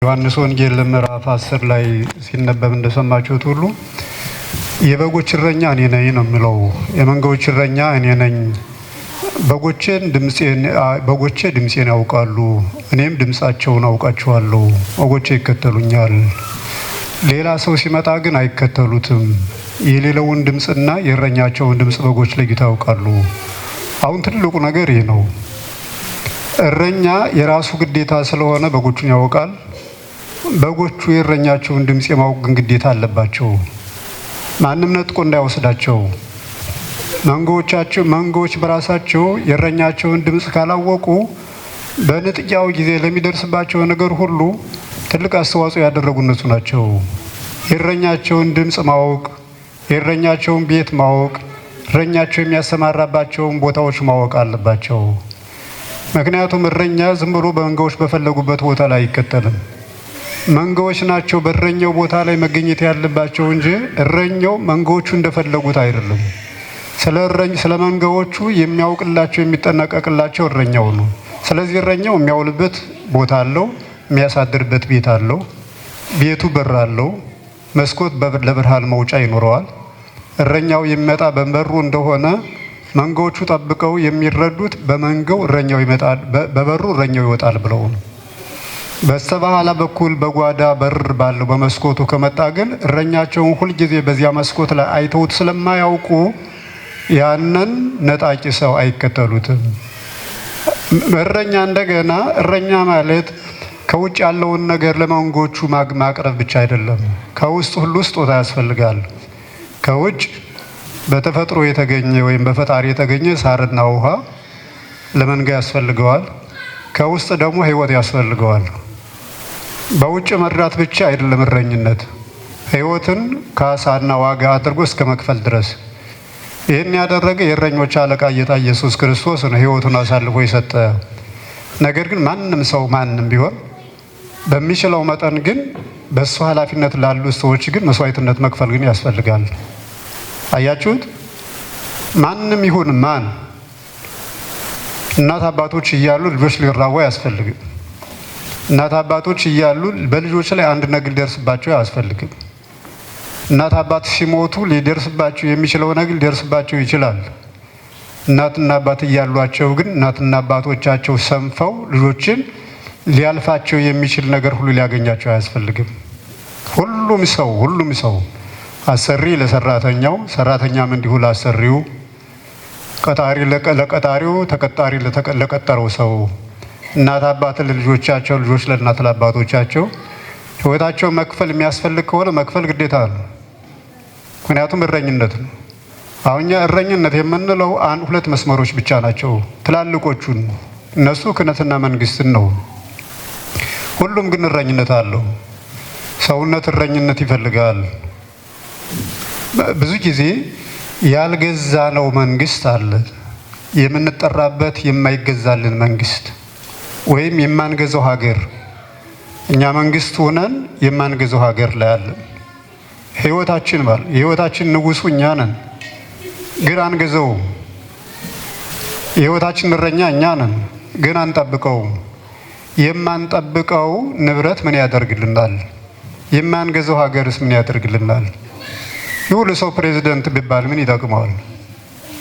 ዮሐንስ ወንጌል ምዕራፍ 10 ላይ ሲነበብ እንደሰማችሁት ሁሉ የበጎች እረኛ እኔ ነኝ ነው የሚለው። የመንጋዎች እረኛ እኔ ነኝ። በጎቼ ድምፄን ያውቃሉ፣ እኔም ድምፃቸውን አውቃቸዋለሁ። በጎቼ ይከተሉኛል። ሌላ ሰው ሲመጣ ግን አይከተሉትም። የሌላውን ድምፅና የእረኛቸውን ድምፅ በጎች ለይተው ያውቃሉ። አሁን ትልቁ ነገር ይህ ነው። እረኛ የራሱ ግዴታ ስለሆነ በጎቹን ያውቃል። በጎቹ የእረኛቸውን ድምፅ የማወቅ ግን ግዴታ አለባቸው። ማንም ነጥቆ እንዳይወስዳቸው። መንጋዎች በራሳቸው የእረኛቸውን ድምፅ ካላወቁ በንጥቂያው ጊዜ ለሚደርስባቸው ነገር ሁሉ ትልቅ አስተዋጽኦ ያደረጉ እነሱ ናቸው። የእረኛቸውን ድምፅ ማወቅ፣ የእረኛቸውን ቤት ማወቅ፣ እረኛቸው የሚያሰማራባቸውን ቦታዎች ማወቅ አለባቸው። ምክንያቱም እረኛ ዝም ብሎ መንጋዎች በፈለጉበት ቦታ ላይ አይከተልም። መንጋዎች ናቸው በእረኛው ቦታ ላይ መገኘት ያለባቸው እንጂ እረኛው መንጋዎቹ እንደፈለጉት አይደለም። ስለ መንጋዎቹ የሚያውቅላቸው የሚጠነቀቅላቸው እረኛው ነው። ስለዚህ እረኛው የሚያውልበት ቦታ አለው፣ የሚያሳድርበት ቤት አለው። ቤቱ በር አለው፣ መስኮት ለብርሃን መውጫ ይኖረዋል። እረኛው የሚመጣ በበሩ እንደሆነ መንጋዎቹ ጠብቀው የሚረዱት በመንጋው እረኛው ይመጣል፣ በበሩ እረኛው ይወጣል ብለው ነው። በስተኋላ በኩል በጓዳ በር ባለው በመስኮቱ ከመጣ ግን እረኛቸውን ሁልጊዜ በዚያ መስኮት ላይ አይተውት ስለማያውቁ ያንን ነጣቂ ሰው አይከተሉትም። እንደገና እረኛ ማለት ከውጭ ያለውን ነገር ለመንጎቹ ማቅረብ ብቻ አይደለም። ከውስጥ ሁሉ ስጦታ ያስፈልጋል። ከውጭ በተፈጥሮ የተገኘ ወይም በፈጣሪ የተገኘ ሳርና ውሃ ለመንጋ ያስፈልገዋል። ከውስጥ ደግሞ ሕይወት ያስፈልገዋል። በውጭ መርዳት ብቻ አይደለም እረኝነት፣ ሕይወትን ካሳና ዋጋ አድርጎ እስከ መክፈል ድረስ። ይህን ያደረገ የእረኞች አለቃ ጌታ ኢየሱስ ክርስቶስ ነው፣ ሕይወቱን አሳልፎ የሰጠ። ነገር ግን ማንም ቢሆን በሚችለው መጠን ግን በእሱ ኃላፊነት ላሉ ሰዎች ግን መስዋዕትነት መክፈል ግን ያስፈልጋል። አያችሁት? ማንም ይሁን ማን እናት አባቶች እያሉ ልጆች ሊራቡ አያስፈልግም። እናት አባቶች እያሉ በልጆች ላይ አንድ ነገር ሊደርስባቸው አያስፈልግም። እናት አባት ሲሞቱ ሊደርስባቸው የሚችለው ነገር ሊደርስባቸው ይችላል። እናትና አባት እያሏቸው ግን እናትና አባቶቻቸው ሰንፈው ልጆችን ሊያልፋቸው የሚችል ነገር ሁሉ ሊያገኛቸው አያስፈልግም። ሁሉም ሰው አሰሪ ለሰራተኛው፣ ሰራተኛም እንዲሁ ለአሰሪው፣ ቀጣሪ ለቀጣሪው፣ ተቀጣሪ ለቀጠረው ሰው፣ እናት አባት ለልጆቻቸው፣ ልጆች ለእናት ለአባቶቻቸው ሕይወታቸው መክፈል የሚያስፈልግ ከሆነ መክፈል ግዴታ ነው። ምክንያቱም እረኝነት ነው። አሁን እኛ እረኝነት የምንለው ሁለት መስመሮች ብቻ ናቸው ትላልቆቹን፣ እነሱ ክህነትና መንግስትን ነው። ሁሉም ግን እረኝነት አለው። ሰውነት እረኝነት ይፈልጋል። ብዙ ጊዜ ያልገዛነው መንግስት አለ፣ የምንጠራበት የማይገዛልን መንግስት ወይም የማንገዛው ሀገር። እኛ መንግስት ሆነን የማንገዛው ሀገር ላይ አለን። የህይወታችን ንጉሱ እኛ ነን፣ ግን አንገዛውም። የህይወታችን እረኛ እኛ ነን፣ ግን አንጠብቀውም። የማንጠብቀው ንብረት ምን ያደርግልናል? የማንገዛው ሀገርስ ምን ያደርግልናል? ይሁሉ ሰው ፕሬዝደንት ቢባል ምን ይጠቅመዋል?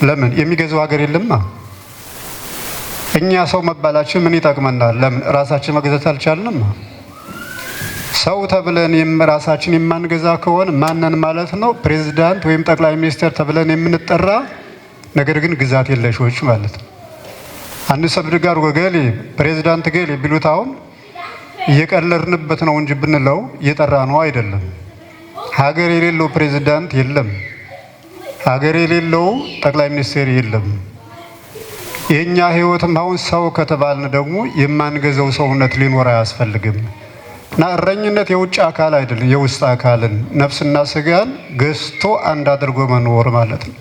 ለምን? የሚገዛው ሀገር የለማ። እኛ ሰው መባላችን ምን ይጠቅመናል? ለምን? ራሳችን መግዛት አልቻልንም። ሰው ተብለን ራሳችን የማንገዛ ከሆነ ማንን ማለት ነው? ፕሬዝዳንት ወይም ጠቅላይ ሚኒስትር ተብለን የምንጠራ ነገር ግን ግዛት የለሾች ማለት ነው። አንድ ሰብድ ጋር ወገሌ ፕሬዝዳንት ገሌ ቢሉት አሁን እየቀለድንበት ነው እንጂ ብንለው እየጠራ ነው አይደለም። ሀገር የሌለው ፕሬዝዳንት የለም። ሀገር የሌለው ጠቅላይ ሚኒስትር የለም። የኛ ህይወትም አሁን ሰው ከተባልን ደግሞ የማንገዛው ሰውነት ሊኖር አያስፈልግም። እና እረኝነት የውጭ አካል አይደለም፣ የውስጥ አካልን ነፍስና ስጋን ገዝቶ አንድ አድርጎ መኖር ማለት ነው።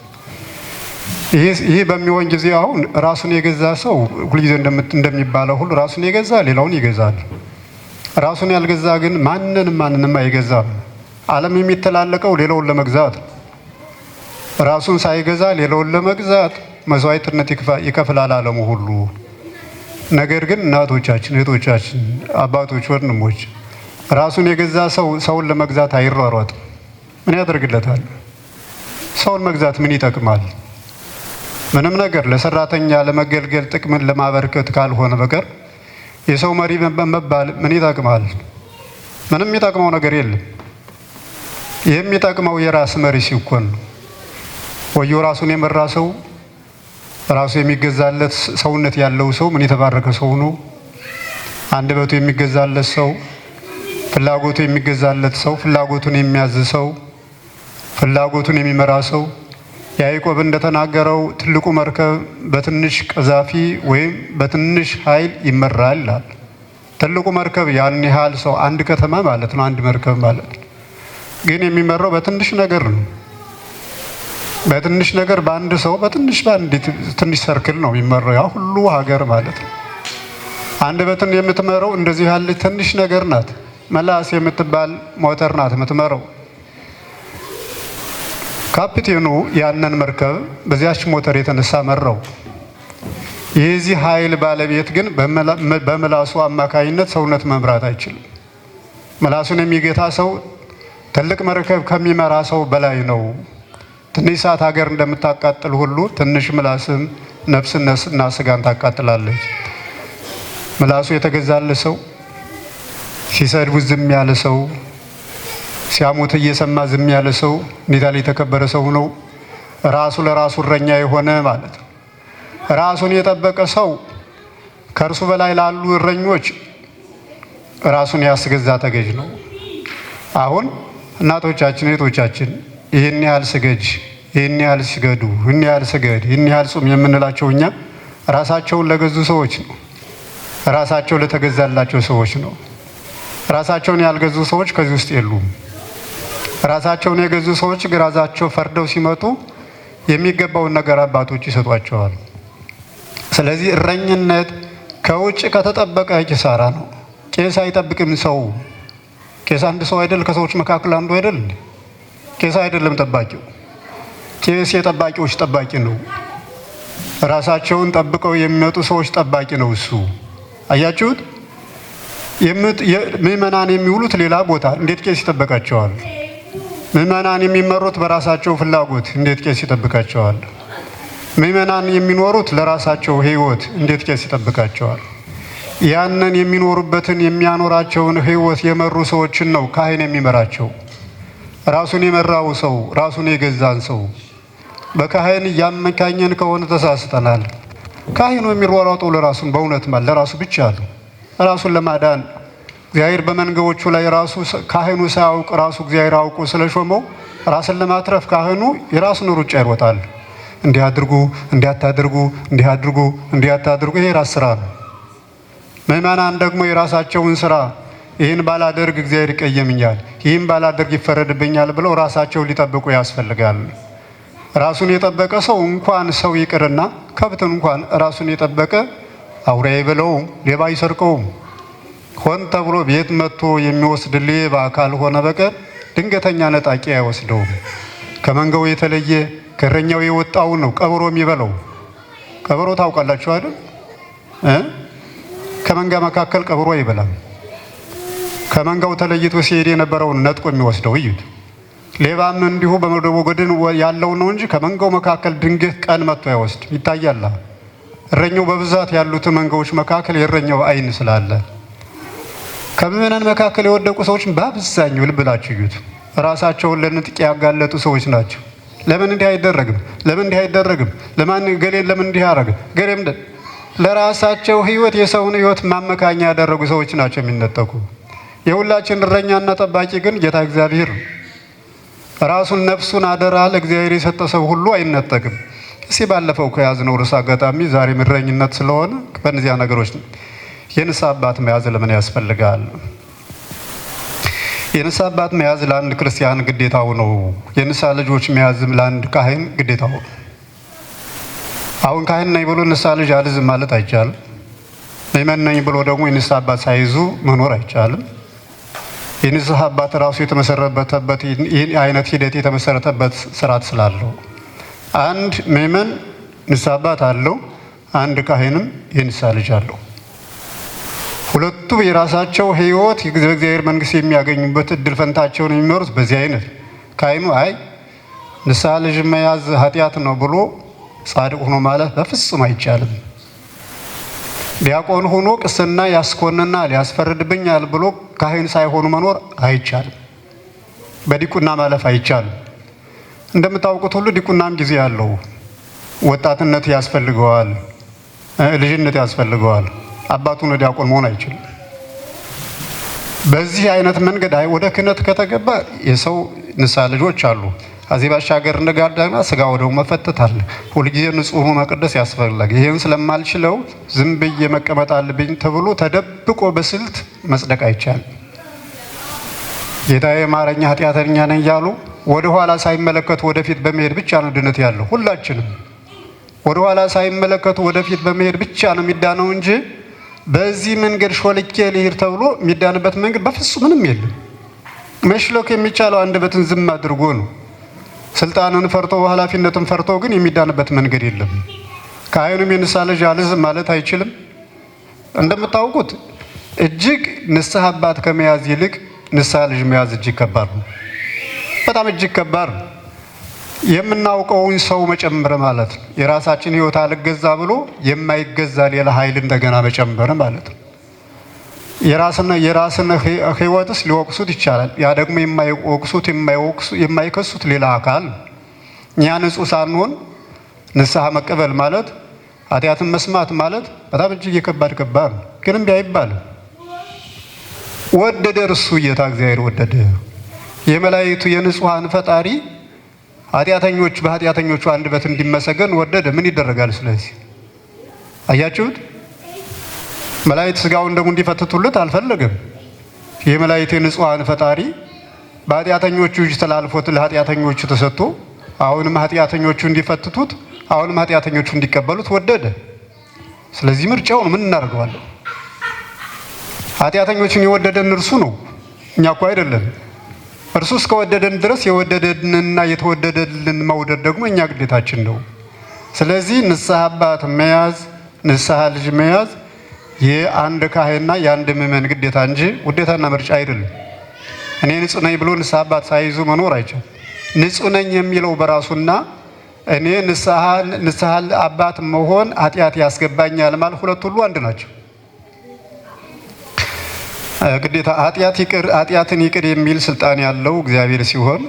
ይህ በሚሆን ጊዜ አሁን ራሱን የገዛ ሰው ሁልጊዜ እንደሚባለው ሁሉ ራሱን የገዛ ሌላውን ይገዛል። ራሱን ያልገዛ ግን ማንንም አይገዛም። ዓለም የሚተላለቀው ሌላውን ለመግዛት፣ ራሱን ሳይገዛ ሌላውን ለመግዛት መስዋዕትነት ይከፍላል ዓለሙ ሁሉ። ነገር ግን እናቶቻችን፣ እህቶቻችን፣ አባቶች፣ ወንድሞች ራሱን የገዛ ሰው ሰውን ለመግዛት አይሯሯጥ። ምን ያደርግለታል? ሰውን መግዛት ምን ይጠቅማል? ምንም ነገር ለሰራተኛ ለመገልገል ጥቅምን ለማበርከት ካልሆነ በቀር የሰው መሪ መባል ምን ይጠቅማል? ምንም የሚጠቅመው ነገር የለም። የሚጠቅመው የራስ መሪ ሲኮን ነው። ወዮ ራሱን የመራ ሰው፣ ራሱ የሚገዛለት ሰውነት ያለው ሰው ምን የተባረከ ሰው ነው። አንደበቱ የሚገዛለት ሰው፣ ፍላጎቱ የሚገዛለት ሰው፣ ፍላጎቱን የሚያዝ ሰው፣ ፍላጎቱን የሚመራ ሰው። ያዕቆብ እንደተናገረው ትልቁ መርከብ በትንሽ ቀዛፊ ወይም በትንሽ ኃይል ይመራል ይላል። ትልቁ መርከብ ያን ያህል ሰው አንድ ከተማ ማለት ነው፣ አንድ መርከብ ማለት ነው። ግን የሚመራው በትንሽ ነገር ነው። በትንሽ ነገር በአንድ ሰው በትንሽ ትንሽ ሰርክል ነው የሚመራው ያ ሁሉ ሀገር ማለት ነው። አንደበትን የምትመራው እንደዚህ ያለ ትንሽ ነገር ናት። መላስ የምትባል ሞተር ናት የምትመራው። ካፒቴኑ ያንን መርከብ በዚያች ሞተር የተነሳ መራው። የዚህ ኃይል ባለቤት ግን በምላሱ አማካይነት ሰውነት መምራት አይችልም። ምላሱን የሚገታ ሰው ትልቅ መርከብ ከሚመራ ሰው በላይ ነው። ትንሽ ሰዓት ሀገር እንደምታቃጥል ሁሉ ትንሽ ምላስም ነፍስና ስጋን ታቃጥላለች። ምላሱ የተገዛለት ሰው፣ ሲሰድቡት ዝም ያለ ሰው፣ ሲያሙት እየሰማ ዝም ያለ ሰው እንዴት ያለ የተከበረ ሰው ነው። ራሱ ለራሱ እረኛ የሆነ ማለት ነው። ራሱን የጠበቀ ሰው ከእርሱ በላይ ላሉ እረኞች ራሱን ያስገዛ ተገዥ ነው። አሁን እናቶቻችን እህቶቻችን ይህን ያህል ስገጅ፣ ይህን ያህል ስገዱ፣ ይህን ያህል ስገድ፣ ይህን ያህል ጹም የምንላቸው እኛ ራሳቸውን ለገዙ ሰዎች ነው። ራሳቸው ለተገዛላቸው ሰዎች ነው። ራሳቸውን ያልገዙ ሰዎች ከዚህ ውስጥ የሉም። ራሳቸውን የገዙ ሰዎች ግን ራሳቸው ፈርደው ሲመጡ የሚገባውን ነገር አባቶች ይሰጧቸዋል። ስለዚህ እረኝነት ከውጭ ከተጠበቀ ኪሳራ ነው። ቄስ አይጠብቅም ሰው። ቄስ አንድ ሰው አይደል? ከሰዎች መካከል አንዱ አይደል? ቄስ አይደለም ጠባቂው። ቄስ የጠባቂዎች ጠባቂ ነው። ራሳቸውን ጠብቀው የሚመጡ ሰዎች ጠባቂ ነው እሱ። አያችሁት? ምዕመናን የሚውሉት ሌላ ቦታ እንዴት ቄስ ይጠብቃቸዋል? ምዕመናን የሚመሩት በራሳቸው ፍላጎት እንዴት ቄስ ይጠብቃቸዋል? ምዕመናን የሚኖሩት ለራሳቸው ሕይወት እንዴት ቄስ ይጠብቃቸዋል? ያንን የሚኖሩበትን የሚያኖራቸውን ሕይወት የመሩ ሰዎችን ነው ካህን የሚመራቸው። ራሱን የመራው ሰው፣ ራሱን የገዛን ሰው በካህን እያመካኘን ከሆነ ተሳስተናል። ካህኑ የሚሯሯጠው ለራሱን በእውነት ማለት ለራሱ ብቻ ነው። ራሱን ለማዳን እግዚአብሔር በመንጋዎቹ ላይ ራሱ ካህኑ ሳያውቅ ራሱ እግዚአብሔር አውቆ ስለሾመው ራስን ለማትረፍ ካህኑ የራሱን ሩጫ ይሮጣል። እንዲህ አድርጉ፣ እንዲህ አታድርጉ፣ እንዲህ አድርጉ፣ እንዲህ አታድርጉ። ይሄ የራስ ስራ ነው። ምዕመናን ደግሞ የራሳቸውን ስራ ይህን ባላደርግ እግዚአብሔር ይቀየምኛል፣ ይህን ባላደርግ ይፈረድብኛል ብለው ራሳቸውን ሊጠብቁ ያስፈልጋል። ራሱን የጠበቀ ሰው እንኳን ሰው ይቅርና ከብትን እንኳን ራሱን የጠበቀ አውሬ አይበለውም፣ ሌባ አይሰርቀውም። ሆን ተብሎ ቤት መጥቶ የሚወስድ ሌባ ካልሆነ በቀር ድንገተኛ ነጣቂ አይወስደውም። ከመንጋው የተለየ ከእረኛው የወጣው ነው ቀበሮ የሚበላው። ቀበሮ ታውቃላችሁ አይደል? ከመንጋ መካከል ቀበሮ አይበላም። ከመንጋው ተለይቶ ሲሄድ የነበረውን ነጥቆ የሚወስደው እዩት። ሌባም እንዲሁ በመደቦ ጎድን ያለው ነው እንጂ ከመንጋው መካከል ድንገት ቀን መጥቶ አይወስድ። ይታያል። እረኛው በብዛት ያሉት መንጋዎች መካከል የእረኛው ዓይን ስላለ ከምዕመናን መካከል የወደቁ ሰዎች በአብዛኛው ልብ ብላችሁ እዩት፣ ራሳቸውን ለንጥቂያ ያጋለጡ ሰዎች ናቸው። ለምን እንዲህ አይደረግም? ለምን እንዲህ አይደረግም? ለማን ገሌን ለምን እንዲህ ያደረገ? ገሌም ለራሳቸው ሕይወት የሰውን ሕይወት ማመካኛ ያደረጉ ሰዎች ናቸው የሚነጠቁ። የሁላችን እረኛና ጠባቂ ግን ጌታ እግዚአብሔር ራሱን ነፍሱን አደራ ለእግዚአብሔር የሰጠ ሰው ሁሉ አይነጠቅም። እስኪ ባለፈው ከያዝነው ርዕሰ አጋጣሚ ዛሬ እረኝነት ስለሆነ በእነዚያ ነገሮች የንስሐ አባት መያዝ ለምን ያስፈልጋል? የንስሐ አባት መያዝ ለአንድ ክርስቲያን ግዴታው ነው። የንስሐ ልጆች መያዝም ለአንድ ካህን ግዴታው ነው። አሁን ካህን ነኝ ብሎ ንስሐ ልጅ አልዝም ማለት አይቻልም። ምእመን ነኝ ብሎ ደግሞ የንስሐ አባት ሳይዙ መኖር አይቻልም። የንስሐ አባት ራሱ የተመሰረተበት ይህን አይነት ሂደት የተመሰረተበት ስርዓት ስላለው አንድ ምእመን ንስሐ አባት አለው፣ አንድ ካህንም የንስሐ ልጅ አለው። ሁለቱ የራሳቸው ሕይወት የእግዚአብሔር መንግሥት የሚያገኙበት እድል ፈንታቸውን የሚመሩት በዚህ አይነት ካህኑ አይ ንስሐ ልጅ መያዝ ኃጢአት ነው ብሎ ጻድቅ ሆኖ ማለት በፍጹም አይቻልም። ዲያቆን ሆኖ ቅስና ያስኮንናል ያስፈርድብኛል ብሎ ካህን ሳይሆኑ መኖር አይቻልም። በዲቁና ማለፍ አይቻልም። እንደምታውቁት ሁሉ ዲቁናም ጊዜ አለው። ወጣትነት ያስፈልገዋል፣ ልጅነት ያስፈልገዋል። አባቱን ዲያቆን መሆን አይችልም። በዚህ አይነት መንገድ ወደ ክህነት ከተገባ የሰው ንስሐ ልጆች አሉ። ከዚህ ባሻገር እንደጋዳና ስጋ ወደሙ መፈተት አለ። ሁልጊዜ ንጹህ መቅደስ ያስፈልጋል። ይሄን ስለማልችለው ዝም ብዬ መቀመጥ አለብኝ ተብሎ ተደብቆ በስልት መጽደቅ አይቻልም። ጌታዬ ማረኝ ኃጢአተኛ ነኝ እያሉ ወደ ኋላ ሳይመለከቱ ወደፊት በመሄድ ብቻ ነው ድነት ያለው። ሁላችንም ወደ ኋላ ሳይመለከቱ ወደፊት በመሄድ ብቻ ነው የሚዳነው እንጂ በዚህ መንገድ ሾልኬ ልሂድ ተብሎ የሚዳንበት መንገድ በፍጹም ምንም የለም። መሽለክ የሚቻለው አንደበትን ዝም አድርጎ ነው። ስልጣንን ፈርቶ ኃላፊነትን ፈርቶ ግን የሚዳንበት መንገድ የለም። ካህኑም የንስሐ ልጅ አልዝም ማለት አይችልም። እንደምታውቁት እጅግ ንስሐ አባት ከመያዝ ይልቅ ንስሐ ልጅ መያዝ እጅግ ከባድ ነው። በጣም እጅግ ከባድ ነው። የምናውቀውን ሰው መጨመር ማለት ነው። የራሳችን ሕይወት አልገዛ ብሎ የማይገዛ ሌላ ኃይል እንደገና መጨመር ማለት ነው። የራስን ሕይወትስ ሊወቅሱት ይቻላል። ያ ደግሞ የማይከሱት ሌላ አካል ነው። እኛ ንጹሕ ሳንሆን ንስሐ መቀበል ማለት ኃጢአትን መስማት ማለት በጣም እጅግ ከባድ ነው። ግን እምቢ አይባልም። ወደደ እርሱ ጌታ እግዚአብሔር ወደደ። የመላእክቱ የንጹሐን ፈጣሪ ኃጢአተኞች በኃጢአተኞቹ አንደበት እንዲመሰገን ወደደ። ምን ይደረጋል? ስለዚህ አያችሁት? መላእክት ስጋውን ደግሞ እንዲፈትቱለት አልፈለገም። የመላእክት የንጹሐን ፈጣሪ በኃጢአተኞቹ እጅ ተላልፎት ለኃጢአተኞቹ ተሰጥቶ አሁንም ኃጢአተኞቹ እንዲፈትቱት አሁንም ኃጢአተኞቹ እንዲቀበሉት ወደደ። ስለዚህ ምርጫውን ምን እናደርገዋለን? ኃጢአተኞችን የወደደን እርሱ ነው፣ እኛ እኮ አይደለም። እርሱ እስከወደደን ድረስ የወደደንና የተወደደልን መውደድ ደግሞ እኛ ግዴታችን ነው። ስለዚህ ንስሐ አባት መያዝ፣ ንስሐ ልጅ መያዝ የአንድ ካህንና የአንድ ምዕመን ግዴታ እንጂ ውዴታና ምርጫ አይደለም። እኔ ንጹሕ ነኝ ብሎ ንስሐ አባት ሳይዙ መኖር አይቻልም። ንጹሕ ነኝ የሚለው በራሱና እኔ ንስሐ አባት መሆን ኃጢአት ያስገባኛል ማለት ሁለት ሁሉ አንድ ናቸው። ግዴታ ኃጢአትን ይቅር የሚል ስልጣን ያለው እግዚአብሔር ሲሆን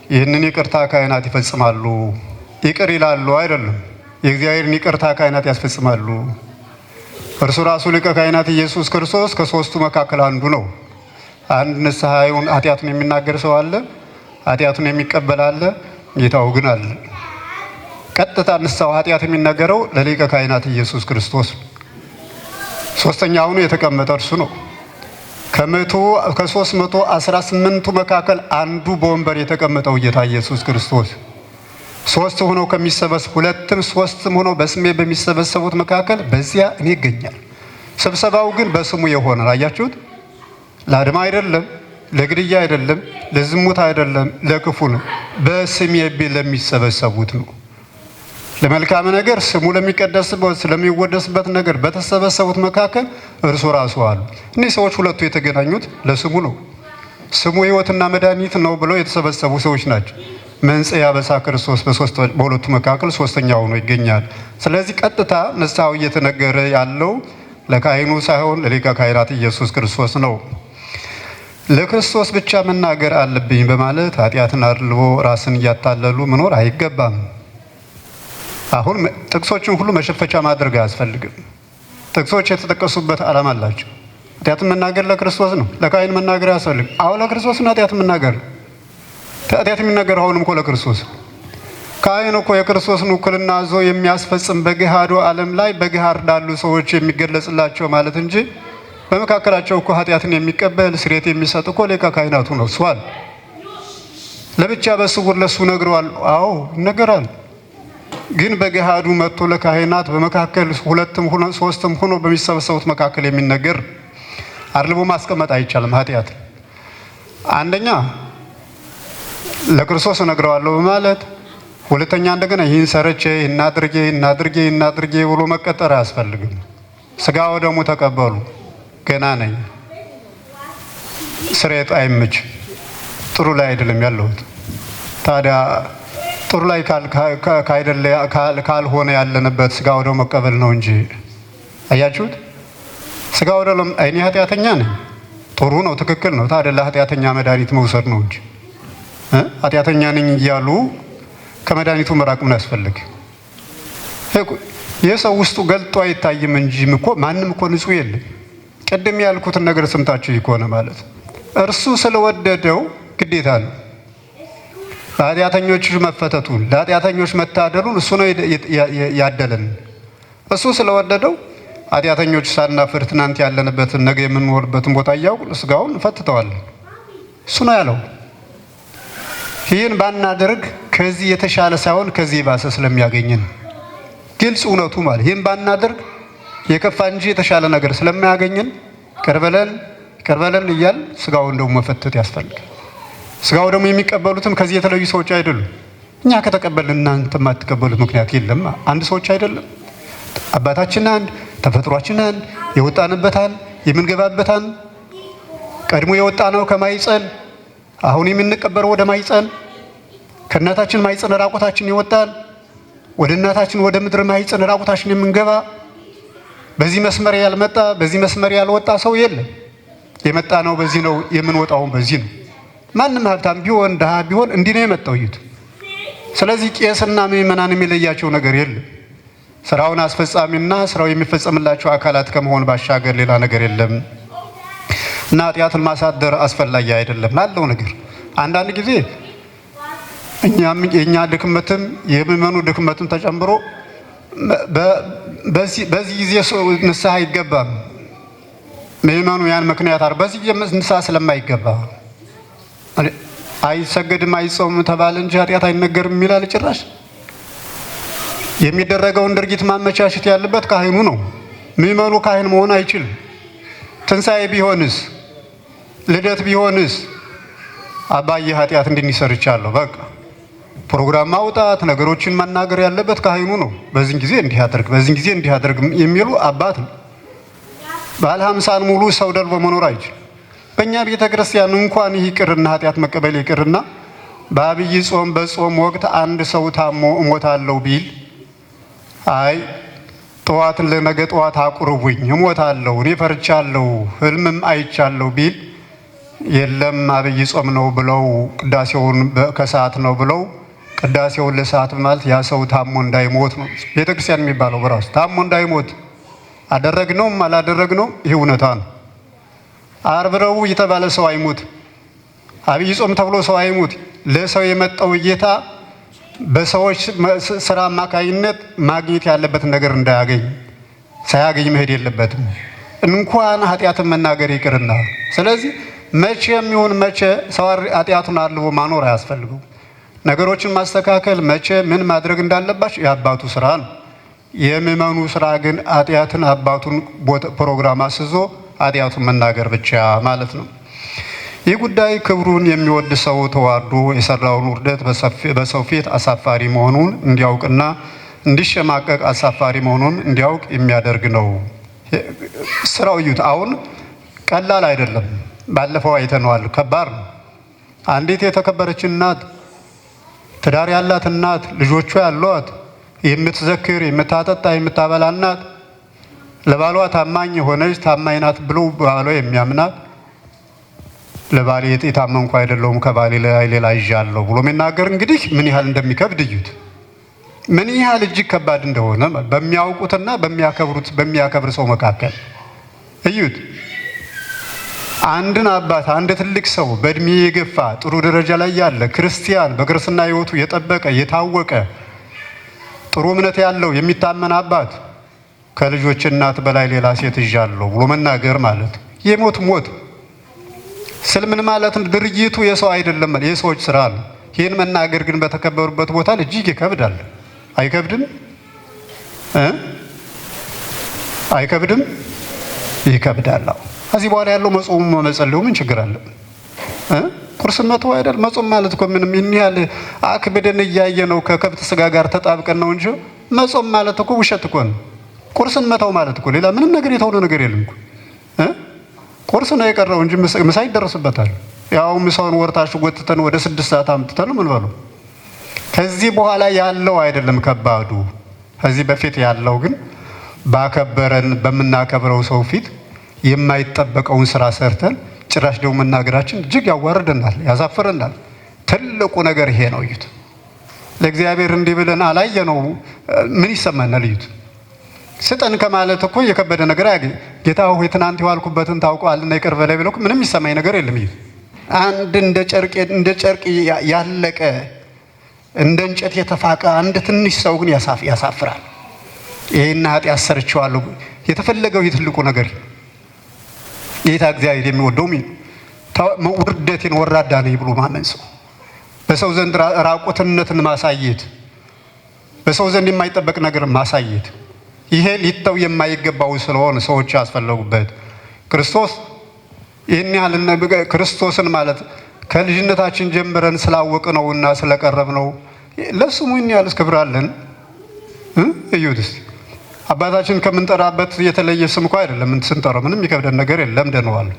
ይህንን ይቅርታ ካህናት ይፈጽማሉ። ይቅር ይላሉ አይደለም፣ የእግዚአብሔርን ይቅርታ ካህናት ያስፈጽማሉ። እርሱ ራሱ ሊቀ ካህናት ኢየሱስ ክርስቶስ ከሦስቱ መካከል አንዱ ነው። አንድ ንስሐውን ኃጢአቱን የሚናገር ሰው አለ፣ ኃጢአቱን የሚቀበል አለ፣ ጌታው ግን አለ። ቀጥታ ንስሐው ኃጢአት የሚናገረው ለሊቀ ካህናት ኢየሱስ ክርስቶስ። ሦስተኛውኑ የተቀመጠ እርሱ ነው። ከ318ቱ መካከል አንዱ በወንበር የተቀመጠው ጌታ ኢየሱስ ክርስቶስ ሶስት ሆነው ሁለትም ሶስትም ሆነው በስሜ በሚሰበሰቡት መካከል በዚያ እኔ እገኛለሁ። ስብሰባው ግን በስሙ የሆነ አያችሁት? ለአድማ አይደለም፣ ለግድያ አይደለም፣ ለዝሙት አይደለም፣ ለክፉ ነው። በስሜ ለሚሰበሰቡት ነው። ለመልካም ነገር ስሙ ለሚቀደስበት ስለሚወደስበት ነገር በተሰበሰቡት መካከል እርሱ ራሱ አሉ። እነዚህ ሰዎች ሁለቱ የተገናኙት ለስሙ ነው። ስሙ ሕይወትና መድኃኒት ነው ብለው የተሰበሰቡ ሰዎች ናቸው። መንጽኤ አበሳ ክርስቶስ በሁለቱ መካከል ሶስተኛ ሆኖ ይገኛል። ስለዚህ ቀጥታ ንስሐው እየተነገረ ያለው ለካህኑ ሳይሆን ለሊቀ ካህናት ኢየሱስ ክርስቶስ ነው። ለክርስቶስ ብቻ መናገር አለብኝ በማለት ኃጢአትን አድልቦ ራስን እያታለሉ መኖር አይገባም። አሁን ጥቅሶችን ሁሉ መሸፈቻ ማድረግ አያስፈልግም። ጥቅሶች የተጠቀሱበት ዓላማ አላቸው። ኃጢአትን መናገር ለክርስቶስ ነው። ለካህን መናገር አያስፈልግም። አሁን ለክርስቶስ ነው ኃጢአትን መናገር። ኃጢአት የሚናገር አሁንም እኮ ለክርስቶስ። ካህን እኮ የክርስቶስን ውክልና ይዞ የሚያስፈጽም በገሃዱ ዓለም ላይ በገሃድ ላሉ ሰዎች የሚገለጽላቸው ማለት እንጂ በመካከላቸው እኮ ኃጢአትን የሚቀበል ስርየት የሚሰጥ እኮ ሊቀ ካህናቱ ነው። እሷል ለብቻ በስውር ለሱ ነግረዋል። አዎ ይነገራል። ግን በገሃዱ መጥቶ ለካህናት በመካከል ሁለትም ሆነ ሶስትም ሆኖ በሚሰበሰቡት መካከል የሚነገር አድልቦ ማስቀመጥ አይቻልም። ኃጢአት አንደኛ ለክርስቶስ እነግረዋለሁ በማለት ሁለተኛ እንደገና ይህን ሰርቼ እናድርጌ ብሎ መቀጠር አያስፈልግም። ስጋ ወደሙ ተቀበሉ። ገና ነኝ። ስሬት አይመች፣ ጥሩ ላይ አይደለም ያለሁት። ታዲያ ጥሩ ላይ ካልሆነ ያለንበት ስጋ ወደሙ መቀበል ነው እንጂ። አያችሁት? ስጋ ወደሙ እኔ ኃጢአተኛ ነኝ፣ ጥሩ ነው፣ ትክክል ነው። ታዲያ ለኃጢአተኛ መድኃኒት መውሰድ ነው እንጂ ኃጢአተኛ ነኝ እያሉ ከመድኃኒቱ መራቅ ምን ያስፈልግ? የሰው ውስጡ ገልጦ አይታይም እንጂ እኮ ማንም እኮ ንጹሕ የለም። ቅድም ያልኩትን ነገር ሰምታችሁ ይኮነ ማለት እርሱ ስለወደደው ግዴታ ነው ለኃጢአተኞች መፈተቱን ለኃጢአተኞች መታደሉን እሱ ነው ያደለን። እሱ ስለወደደው ኃጢአተኞች ሳናፍር ትናንት ያለንበትን ነገ የምንኖርበትን ቦታ እያውቁ ስጋውን ፈትተዋለን። እሱ ነው ያለው። ይህን ባናደርግ ከዚህ የተሻለ ሳይሆን ከዚህ የባሰ ስለሚያገኝን ግልጽ እውነቱ ማለት ይህን ባናደርግ የከፋ እንጂ የተሻለ ነገር ስለማያገኝን ቀርበለን እያል ስጋውን ደግሞ መፈተት ያስፈልጋል። ስጋው ደግሞ የሚቀበሉትም ከዚህ የተለዩ ሰዎች አይደሉም። እኛ ከተቀበልን እናንተ የማትቀበሉት ምክንያት የለም። አንድ ሰዎች አይደለም። አባታችን አንድ፣ ተፈጥሯችን አንድ፣ የወጣንበት አንድ፣ የምንገባበት አንድ። ቀድሞ የወጣ ነው ከማይጸን፣ አሁን የምንቀበረው ወደ ማይጸን፣ ከእናታችን ማይጸን ራቆታችን የወጣን ወደ እናታችን ወደ ምድር ማይጸን ራቆታችን የምንገባ። በዚህ መስመር ያልመጣ በዚህ መስመር ያልወጣ ሰው የለም። የመጣ ነው በዚህ ነው፣ የምንወጣውን በዚህ ነው። ማንም ሀብታም ቢሆን ድሃ ቢሆን እንዲህ ነው የመጣው። እዩት። ስለዚህ ቄስና ምእመናን የሚለያቸው ነገር የለም። ስራውን አስፈጻሚና ስራው የሚፈጸምላቸው አካላት ከመሆን ባሻገር ሌላ ነገር የለም እና ኃጢአትን ማሳደር አስፈላጊ አይደለም ላለው ነገር አንዳንድ ጊዜ የእኛ ድክመትም የምእመኑ ድክመትም ተጨምሮ በዚህ ጊዜ ንስሐ አይገባም። ምእመኑ ያን ምክንያት በዚህ ጊዜ ንስሐ ስለማይገባ አይሰገድም አይጾምም ተባለ እንጂ ኃጢአት አይነገርም ይላል። ጭራሽ የሚደረገውን ድርጊት ማመቻቸት ያለበት ካህኑ ነው። ምእመኑ ካህን መሆን አይችልም። ትንሣኤ ቢሆንስ ልደት ቢሆንስ አባዬ ኃጢአት እንድንሰርቻለሁ በቃ ፕሮግራም ማውጣት ነገሮችን መናገር ያለበት ካህኑ ነው። በዚህ ጊዜ እንዲህ አድርግ በዚህ ጊዜ እንዲህ አድርግ የሚሉ አባት ነው። ባለ 50 ሙሉ ሰው ደልቦ መኖር አይችልም። በእኛ ቤተ ክርስቲያን እንኳን ይህ ይቅርና ኃጢአት መቀበል ይቅርና በአብይ ጾም በጾም ወቅት አንድ ሰው ታሞ እሞታለሁ ቢል አይ ጠዋትን ለነገ ጠዋት አቁርቡኝ እሞታለሁ እኔ ፈርቻለሁ ህልምም አይቻለሁ ቢል የለም አብይ ጾም ነው ብለው ቅዳሴውን ከሰዓት ነው ብለው ቅዳሴውን ለሰዓት ማለት ያ ሰው ታሞ እንዳይሞት ነው ቤተ ክርስቲያን የሚባለው። በራሱ ታሞ እንዳይሞት አደረግነውም አላደረግነውም ይህ እውነታ ነው። ዓርብ ረቡዕ የተባለ ሰው አይሞት፣ አብይ ጾም ተብሎ ሰው አይሞት። ለሰው የመጣው ጌታ በሰዎች ስራ አማካይነት ማግኘት ያለበትን ነገር እንዳያገኝ ሳያገኝ መሄድ የለበትም እንኳን ኃጢአትን መናገር ይቅርና። ስለዚህ መቼም ይሁን መቼ ሰው ኃጢአቱን አልቦ ማኖር አያስፈልገው። ነገሮችን ማስተካከል መቼ ምን ማድረግ እንዳለባቸው የአባቱ ስራ ነው። የምእመኑ ስራ ግን ኃጢአትን አባቱን ፕሮግራም አስዞ ኃጢአቱን መናገር ብቻ ማለት ነው። ይህ ጉዳይ ክብሩን የሚወድ ሰው ተዋርዶ የሰራውን ውርደት በሰው ፊት አሳፋሪ መሆኑን እንዲያውቅና እንዲሸማቀቅ አሳፋሪ መሆኑን እንዲያውቅ የሚያደርግ ነው። ስራው እዩት። አሁን ቀላል አይደለም። ባለፈው አይተነዋል። ከባድ ነው። አንዲት የተከበረች እናት ትዳር ያላት እናት ልጆቿ ያሏት የምትዘክር የምታጠጣ የምታበላ እናት ለባሏ ታማኝ የሆነች ታማኝ ናት ብሎ ባሏ የሚያምናት ለባሌ የታመንኩ አይደለሁም ከባሌ ላይ ሌላ ይዣለሁ ብሎ የሚናገር እንግዲህ ምን ያህል እንደሚከብድ እዩት። ምን ያህል እጅግ ከባድ እንደሆነ በሚያውቁትና በሚያከብር ሰው መካከል እዩት። አንድን አባት አንድ ትልቅ ሰው በእድሜ የገፋ ጥሩ ደረጃ ላይ ያለ ክርስቲያን በክርስትና ሕይወቱ የጠበቀ የታወቀ ጥሩ እምነት ያለው የሚታመን አባት ከልጆች እናት በላይ ሌላ ሴት ይዣለሁ ብሎ መናገር ማለት የሞት ሞት ስል ምን ማለት ነው? ድርጊቱ የሰው አይደለም፣ የሰዎች ስራ ነው። ይህን መናገር ግን በተከበሩበት ቦታ እጅግ ይከብዳል። አይከብድም? አይከብድም? ይከብዳል። ከዚህ በኋላ ያለው መጾሙ መጸለዩ ምን ችግር አለ? ቁርስን መተው አይደል? መጾም ማለት እኮ ምንም ይህን ያህል አክብደን እያየ ነው ከከብት ስጋ ጋር ተጣብቀን ነው እንጂ መጾም ማለት እኮ ውሸት እኮ ነው። ቁርስን መተው ማለት እኮ ሌላ ምንም ነገር የተሆነ ነገር የለም እኮ ቁርስ ነው የቀረው እንጂ ምሳ ይደረስበታል። ያው ምሳውን ወርታችሁ ጎትተን ወደ 6 ሰዓት አምጥተን ምን በለው። ከዚህ በኋላ ያለው አይደለም ከባዱ። ከዚህ በፊት ያለው ግን ባከበረን በምናከብረው ሰው ፊት የማይጠበቀውን ስራ ሰርተን ጭራሽ ደግሞ መናገራችን እጅግ ያዋርደናል፣ ያሳፍረናል። ትልቁ ነገር ይሄ ነው። እዩት። ለእግዚአብሔር እንዲህ ብለን አላየነው ምን ይሰማናል? እዩት። ስጠን ከማለት እኮ የከበደ ነገር አያገኝ። ጌታ ሆይ ትናንት የዋልኩበትን ታውቀዋልና ይቅር በለኝ ብለው ምንም ይሰማኝ ነገር የለም። እዩት። አንድ እንደ ጨርቅ ያለቀ እንደ እንጨት የተፋቀ አንድ ትንሽ ሰው ግን ያሳፍራል። ይሄን ኃጢአት ሰርቼዋለሁ። የተፈለገው የትልቁ ነገር ጌታ እግዚአብሔር የሚወደው ውርደቴን ወራዳ ነኝ ብሎ ማመን ሰው በሰው ዘንድ ራቁትነትን ማሳየት፣ በሰው ዘንድ የማይጠበቅ ነገር ማሳየት፣ ይሄ ሊተው የማይገባው ስለሆነ ሰዎች ያስፈለጉበት ክርስቶስ ይህን ያህል ክርስቶስን ማለት ከልጅነታችን ጀምረን ስላወቅነውና ስለቀረብነው ለስሙ ይህን ያህል ክብር አለን። እዩት እስቲ። አባታችን ከምንጠራበት የተለየ ስም እንኳ አይደለም ስንጠራው፣ ምንም የሚከብደን ነገር የለም፣ ለምደነዋል።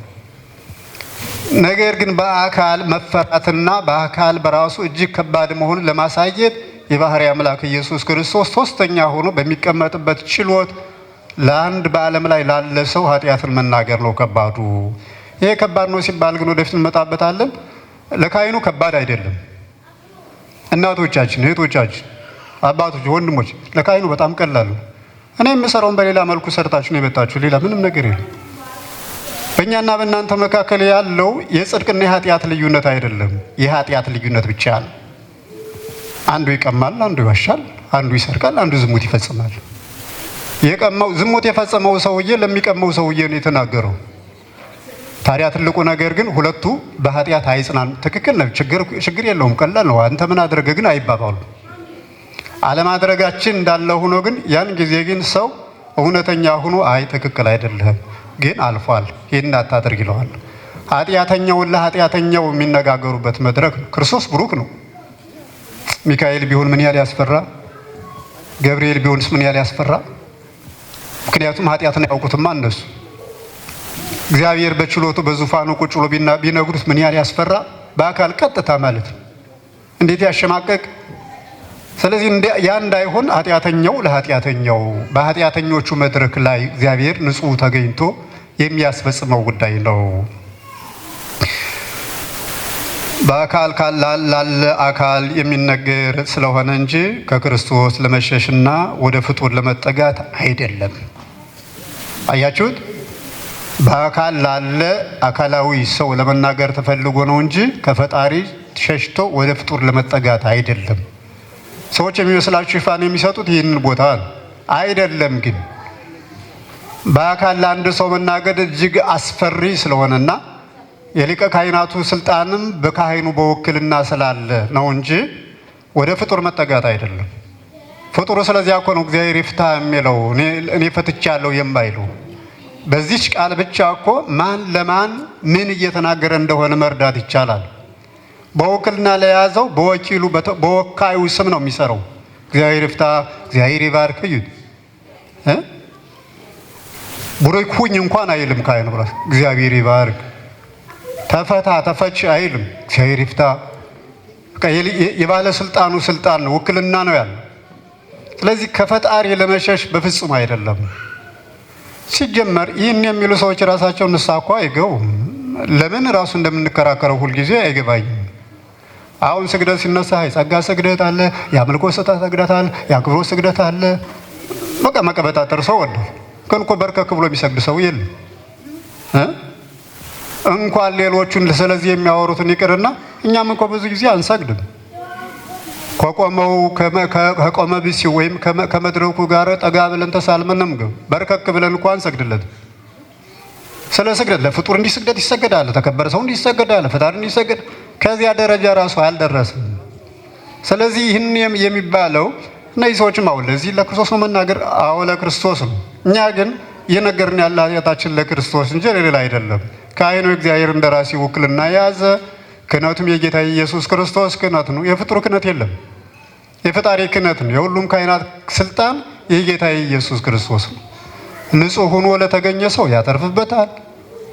ነገር ግን በአካል መፈራትና በአካል በራሱ እጅግ ከባድ መሆኑን ለማሳየት የባህርይ አምላክ ኢየሱስ ክርስቶስ ሶስተኛ ሆኖ በሚቀመጥበት ችሎት ለአንድ በዓለም ላይ ላለ ሰው ኃጢአትን መናገር ነው ከባዱ። ይሄ ከባድ ነው ሲባል ግን ወደፊት እንመጣበታለን። ለካህኑ ከባድ አይደለም። እናቶቻችን፣ እህቶቻችን፣ አባቶች፣ ወንድሞች ለካህኑ በጣም ቀላል ነው። እኔ የምሰራውን በሌላ መልኩ ሰርታችሁ ነው የመጣችሁ። ሌላ ምንም ነገር የለም። በእኛና በእናንተ መካከል ያለው የጽድቅና የኃጢአት ልዩነት አይደለም፣ የኃጢአት ልዩነት ብቻ ነው። አንዱ ይቀማል፣ አንዱ ይዋሻል፣ አንዱ ይሰርቃል፣ አንዱ ዝሙት ይፈጽማል። ዝሙት የፈጸመው ሰውዬ ለሚቀመው ሰውዬ ነው የተናገረው። ታዲያ ትልቁ ነገር ግን ሁለቱ በኃጢአት አይጽናን። ትክክል ነው፣ ችግር የለውም፣ ቀላል ነው። አንተ ምን አድርገህ ግን አይባባሉ። አለማድረጋችን እንዳለ ሆኖ ግን ያን ጊዜ ግን ሰው እውነተኛ ሆኖ አይ ትክክል አይደለም ግን አልፏል፣ ይህን አታድርግ ይለዋል። ኃጢአተኛውን ለኃጢአተኛው የሚነጋገሩበት መድረክ ነው። ክርስቶስ ብሩክ ነው። ሚካኤል ቢሆን ምን ያህል ያስፈራ፣ ገብርኤል ቢሆንስ ምን ያህል ያስፈራ። ምክንያቱም ኃጢአትን ያውቁትማ እነሱ። እግዚአብሔር በችሎቱ በዙፋኑ ቁጭ ብሎ ቢነግሩት ምን ያህል ያስፈራ። በአካል ቀጥታ ማለት ነው። እንዴት ያሸማቀቅ። ስለዚህ ያ እንዳይሆን ኃጢአተኛው ለኃጢአተኛው በኃጢአተኞቹ መድረክ ላይ እግዚአብሔር ንጹሕ ተገኝቶ የሚያስፈጽመው ጉዳይ ነው። በአካል ላለ አካል የሚነገር ስለሆነ እንጂ ከክርስቶስ ለመሸሽና ወደ ፍጡር ለመጠጋት አይደለም። አያችሁት? በአካል ላለ አካላዊ ሰው ለመናገር ተፈልጎ ነው እንጂ ከፈጣሪ ሸሽቶ ወደ ፍጡር ለመጠጋት አይደለም። ሰዎች የሚመስላችሁ ሽፋን የሚሰጡት ይህንን ቦታ አይደለም። ግን በአካል ለአንድ ሰው መናገር እጅግ አስፈሪ ስለሆነና የሊቀ ካህናቱ ስልጣንም በካህኑ በውክልና ስላለ ነው እንጂ ወደ ፍጡር መጠጋት አይደለም። ፍጡሩ ስለዚያ እኮ ነው እግዚአብሔር ይፍታ የሚለው፣ እኔ ፈትቻለሁ የማይለው። በዚች ቃል ብቻ እኮ ማን ለማን ምን እየተናገረ እንደሆነ መርዳት ይቻላል። በውክልና ለያዘው በወኪሉ በወካዩ ስም ነው የሚሰራው። እግዚአብሔር ይፍታ፣ እግዚአብሔር ይባርክ። እዩት። ቡሩክ ሁኝ እንኳን አይልም ካህኑ ብራስ፣ እግዚአብሔር ይባርክ። ተፈታ ተፈች አይልም፣ እግዚአብሔር ይፍታ። የባለስልጣኑ ስልጣን ነው፣ ውክልና ነው ያለው። ስለዚህ ከፈጣሪ ለመሸሽ በፍጹም አይደለም። ሲጀመር ይህን የሚሉ ሰዎች ራሳቸው ንስሐ እኮ አይገቡም። ለምን ራሱ እንደምንከራከረው ሁልጊዜ አይገባኝም። አሁን ስግደት ሲነሳ የጸጋ ስግደት አለ፣ የአምልኮ ስግደት አለ፣ የአክብሮት ስግደት አለ። በቃ መቀበጣጠር ሰው ወደ ግን እኮ በርከክ ብሎ የሚሰግድ ሰው የለም። እንኳን ሌሎቹን ስለዚህ የሚያወሩትን ይቅርና እኛም እንኳ ብዙ ጊዜ አንሰግድም። ከቆመው ከቆመ ቢሲ ወይም ከመድረኩ ጋር ጠጋ ብለን ተሳልመንም ግን በርከክ ብለን እንኳን አንሰግድለት። ስለ ስግደት ለፍጡር እንዲስግደት ይሰገዳል፣ ተከበረ ሰው እንዲሰገዳል፣ ፈጣሪ እንዲሰገድ ከዚያ ደረጃ ራሱ አልደረስም። ስለዚህ ይህን የሚባለው እነዚህ ሰዎችም አሁን ለዚህ ለክርስቶስ ነው መናገር፣ አዎ ለክርስቶስ ነው። እኛ ግን እየነገርን ያለ ኃጢአታችን ለክርስቶስ እንጂ ለሌላ አይደለም። ካህኑ እግዚአብሔር እንደራሲ ውክልና የያዘ ክህነቱም የጌታ ኢየሱስ ክርስቶስ ክህነት ነው። የፍጡር ክህነት የለም፣ የፈጣሪ ክህነት ነው። የሁሉም ካህናት ስልጣን የጌታ ኢየሱስ ክርስቶስ ነው። ንጹሕ ሆኖ ለተገኘ ሰው ያተርፍበታል፣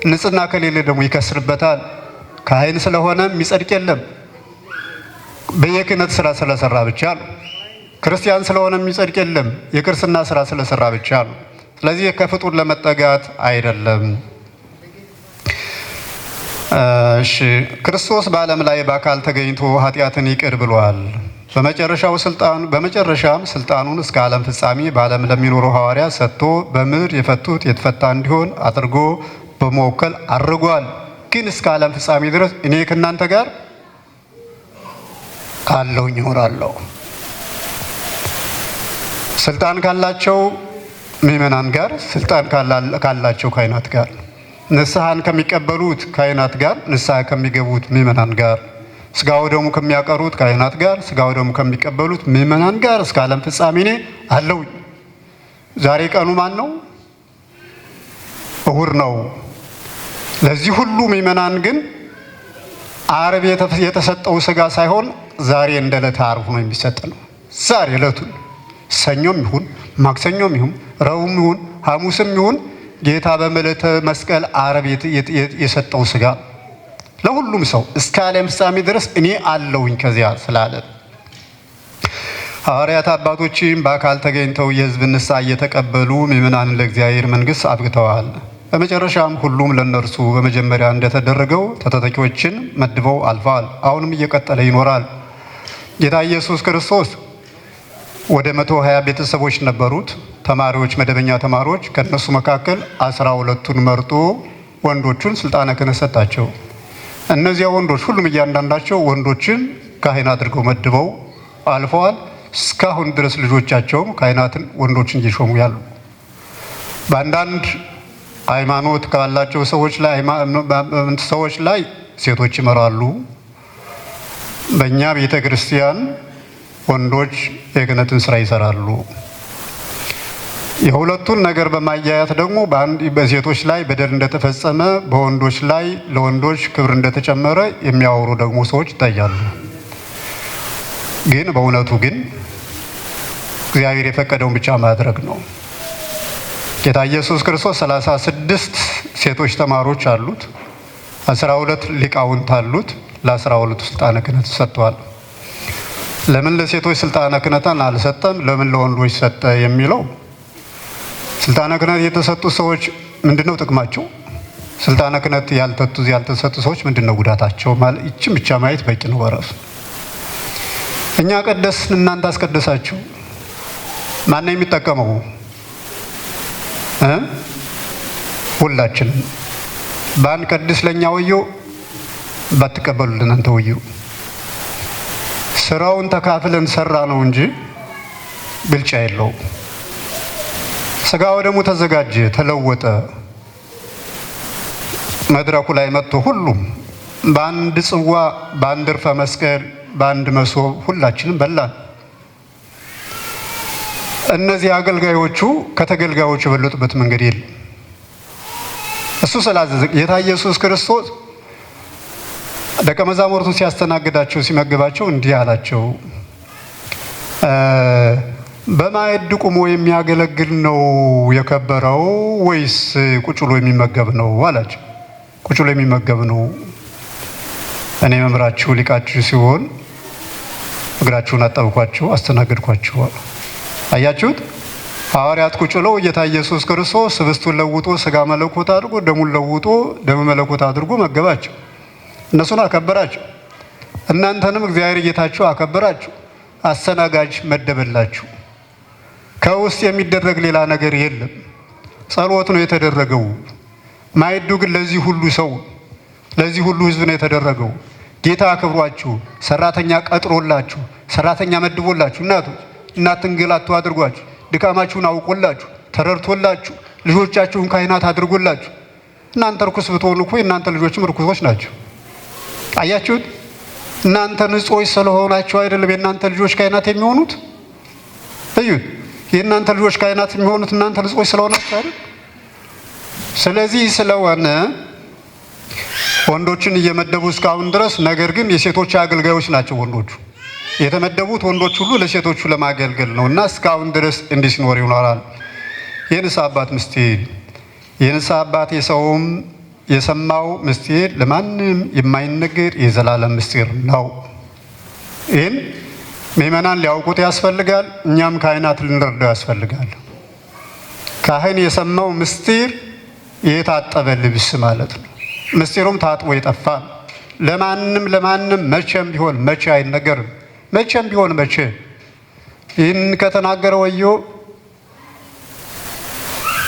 ንጽሕና ከሌለ ደግሞ ይከስርበታል። ካህን ስለሆነ የሚጸድቅ የለም። በየክህነት ስራ ስለሰራ ብቻ ነው። ክርስቲያን ስለሆነ የሚጸድቅ የለም። የክርስትና ስራ ስለሰራ ብቻ ነው። ስለዚህ ከፍጡር ለመጠጋት አይደለም። እሺ ክርስቶስ በዓለም ላይ በአካል ተገኝቶ ኃጢአትን ይቅር ብሏል። በመጨረሻም ስልጣኑን እስከ ዓለም ፍጻሜ በዓለም ለሚኖሩ ሐዋርያ ሰጥቶ በምድር የፈቱት የተፈታ እንዲሆን አድርጎ በመወከል አድርጓል። ግን እስከ ዓለም ፍጻሜ ድረስ እኔ ከእናንተ ጋር አለሁኝ እኖራለሁ። ስልጣን ካላቸው ምእመናን ጋር፣ ስልጣን ካላቸው ካህናት ጋር፣ ንስሐን ከሚቀበሉት ካህናት ጋር፣ ንስሐ ከሚገቡት ምእመናን ጋር፣ ስጋው ደሙ ከሚያቀሩት ካህናት ጋር፣ ስጋው ደሙ ከሚቀበሉት ምእመናን ጋር እስከ ዓለም ፍጻሜ እኔ አለሁኝ። ዛሬ ቀኑ ማን ነው? እሁድ ነው። ለዚህ ሁሉ ምእመናን ግን ዓርብ የተሰጠው ስጋ ሳይሆን ዛሬ እንደ ዕለተ ዓርብ ሆኖ የሚሰጥ ነው። ዛሬ ዕለቱን ሰኞም ይሁን ማክሰኞም ይሁን ረቡዕም ይሁን ሐሙስም ይሁን ጌታ በዕለተ መስቀል ዓርብ የሰጠው ስጋ ለሁሉም ሰው እስከ ዓለም ፍጻሜ ድረስ እኔ አለሁኝ ከዚያ ስላለ ሐዋርያት አባቶችም በአካል ተገኝተው የሕዝብ ንስሐ እየተቀበሉ ምእመናንን ለእግዚአብሔር መንግሥት አብቅተዋል። በመጨረሻም ሁሉም ለነርሱ በመጀመሪያ እንደተደረገው ተተኪዎችን መድበው አልፈዋል። አሁንም እየቀጠለ ይኖራል። ጌታ ኢየሱስ ክርስቶስ ወደ 120 ቤተሰቦች ነበሩት፣ ተማሪዎች፣ መደበኛ ተማሪዎች። ከነሱ መካከል 12ቱን መርጦ ወንዶቹን ስልጣነ ክህነት ሰጣቸው። እነዚያ ወንዶች ሁሉም እያንዳንዳቸው ወንዶችን ካህን አድርገው መድበው አልፈዋል። እስካሁን ድረስ ልጆቻቸውም ካህናትን ወንዶችን እየሾሙ ያሉ። በአንዳንድ ሃይማኖት ካላቸው ሰዎች ላይ ሴቶች ይመራሉ። በእኛ ቤተ ክርስቲያን ወንዶች የክህነትን ስራ ይሰራሉ። የሁለቱን ነገር በማያያት ደግሞ በሴቶች ላይ በደል እንደተፈጸመ በወንዶች ላይ ለወንዶች ክብር እንደተጨመረ የሚያወሩ ደግሞ ሰዎች ይታያሉ። ግን በእውነቱ ግን እግዚአብሔር የፈቀደውን ብቻ ማድረግ ነው። ጌታ ኢየሱስ ክርስቶስ 36 ሴቶች ተማሪዎች አሉት፣ 12 ሊቃውንት አሉት። ለ12ቱ ስልጣነ ክህነት ሰጥቷል። ለምን ለሴቶች ስልጣነ ክህነትን አልሰጠም? ለምን ለወንዶች ሰጠ? የሚለው ስልጣነ ክህነት የተሰጡ ሰዎች ምንድነው ጥቅማቸው? ስልጣነ ክህነት ያልተሰጡ ሰዎች ምንድነው ጉዳታቸው? ማለት ይህችን ብቻ ማየት በቂ ነው። በራሱ እኛ ቀደስን፣ እናንተ አስቀደሳችሁ። ማን ነው የሚጠቀመው? ሁላችንም። ባንቀድስ ለኛ ወዮ፣ ባትቀበሉልን እናንተ ወዮ። ስራውን ተካፍለን ሰራ ነው እንጂ ብልጫ የለውም። ስጋው ደግሞ ተዘጋጀ፣ ተለወጠ። መድረኩ ላይ መጥቶ ሁሉም በአንድ ጽዋ፣ በአንድ እርፈ መስቀል፣ በአንድ መሶብ ሁላችንም በላን። እነዚህ አገልጋዮቹ ከተገልጋዮቹ የበለጡበት መንገድ የለም። እሱ ስላዘዘ ጌታ ኢየሱስ ክርስቶስ ደቀ መዛሙርቱን ሲያስተናግዳቸው ሲመግባቸው እንዲህ አላቸው፣ በማዕድ ቁሞ የሚያገለግል ነው የከበረው ወይስ ቁጭ ብሎ የሚመገብ ነው አላቸው። ቁጭ ብሎ የሚመገብ ነው። እኔ መምህራችሁ ሊቃችሁ ሲሆን እግራችሁን አጠብኳችሁ አስተናግድኳችሁ። አያችሁት? ሐዋርያት ቁጭ ብለው ጌታ ኢየሱስ ክርስቶስ ህብስቱን ለውጦ ስጋ መለኮት አድርጎ ደሙን ለውጦ ደም መለኮት አድርጎ መገባቸው። እነሱን አከበራቸው። እናንተንም እግዚአብሔር ጌታችሁ አከበራችሁ፣ አስተናጋጅ መደበላችሁ። ከውስጥ የሚደረግ ሌላ ነገር የለም። ጸሎት ነው የተደረገው። ማዕዱ ግን ለዚህ ሁሉ ሰው ለዚህ ሁሉ ህዝብ ነው የተደረገው። ጌታ አክብሯችሁ፣ ሰራተኛ ቀጥሮላችሁ፣ ሰራተኛ መድቦላችሁ፣ እናትንገላቱ አድርጓችሁ፣ ድካማችሁን አውቆላችሁ፣ ተረድቶላችሁ፣ ልጆቻችሁን ካህናት አድርጎላችሁ። እናንተ ርኩስ ብትሆኑ እኮ የእናንተ ልጆችም ርኩሶች ናቸው። አያችሁት? እናንተ ንጹሖች ስለሆናችሁ አይደለም የእናንተ ልጆች ካህናት የሚሆኑት። እዩት፣ የእናንተ ልጆች ካህናት የሚሆኑት እናንተ ንጹሖች ስለሆናችሁ አይደል? ስለዚህ ስለሆነ ወንዶችን እየመደቡ እስካሁን ድረስ፣ ነገር ግን የሴቶች አገልጋዮች ናቸው ወንዶቹ የተመደቡት። ወንዶች ሁሉ ለሴቶቹ ለማገልገል ነው እና እስካሁን ድረስ እንዲህ ሲኖር ይኖራል። የንስሐ አባት ምስጢር የንስሐ አባት የሰውም የሰማው ምስጢር ለማንም የማይነገር የዘላለም ምስጢር ነው። ይህን ምእመናን ሊያውቁት ያስፈልጋል። እኛም ካህናት ልንረዳው ያስፈልጋል። ካህን የሰማው ምስጢር የታጠበ ልብስ ማለት ነው። ምስጢሩም ታጥቦ የጠፋ ለማንም መቼም ቢሆን መቼ አይነገርም። መቼም ቢሆን መቼ ይህን ከተናገረ ወዮ፣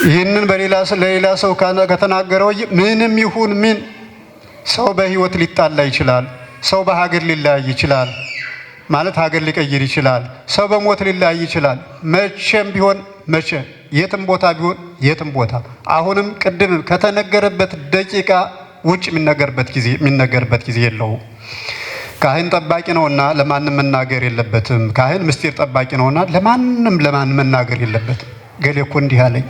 ይህንን ለሌላ ሰው ከተናገረ ወዮ። ምንም ይሁን ምን ሰው በሕይወት ሊጣላ ይችላል። ሰው በሀገር ሊለያይ ይችላል ማለት ሀገር ሊቀይር ይችላል። ሰው በሞት ሊለያይ ይችላል። መቼም ቢሆን መቼ የትም ቦታ ቢሆን የትም ቦታ አሁንም ቅድም ከተነገረበት ደቂቃ ውጭ የሚነገርበት ጊዜ የለውም። ካህን ጠባቂ ነውና ለማንም መናገር የለበትም። ካህን ምስጢር ጠባቂ ነውና ለማንም መናገር የለበትም። ገሌ እኮ እንዲህ አለኝ፣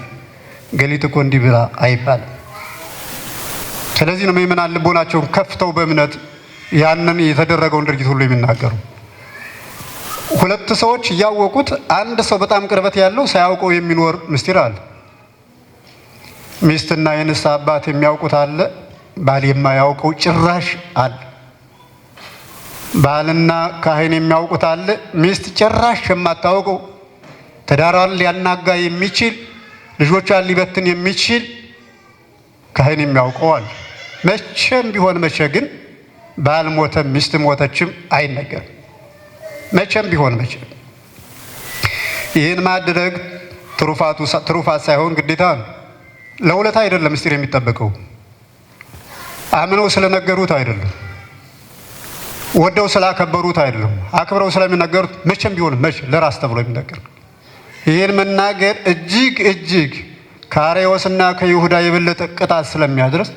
ገሊት እኮ እንዲህ ብላ አይባልም። ስለዚህ ነው ምእመናን ልቦናቸውን ከፍተው በእምነት ያንን የተደረገውን ድርጊት ሁሉ የሚናገሩ። ሁለት ሰዎች እያወቁት አንድ ሰው በጣም ቅርበት ያለው ሳያውቀው የሚኖር ምስጢር አለ። ሚስትና የንስሐ አባት የሚያውቁት አለ። ባል የማያውቀው ጭራሽ አለ። ባልና ካህን የሚያውቁት አለ። ሚስት ጭራሽ የማታውቀው ትዳሯን ሊያናጋ የሚችል ልጆቿን ሊበትን የሚችል ካህን የሚያውቀው አለ። መቼም ቢሆን መቼ ግን ባል ሞተም ሚስት ሞተችም አይነገርም። መቼም ቢሆን መቼ ይህን ማድረግ ትሩፋት ሳይሆን ግዴታ ነው። ለውለታ አይደለም ምስጢር የሚጠበቀው። አምነው ስለነገሩት አይደለም፣ ወደው ስላከበሩት አይደለም፣ አክብረው ስለሚነገሩት መቼም ቢሆን መቼ ለራስ ተብሎ የሚነገር። ይህን መናገር እጅግ ከአርዮስና ከይሁዳ የበለጠ ቅጣት ስለሚያደርስ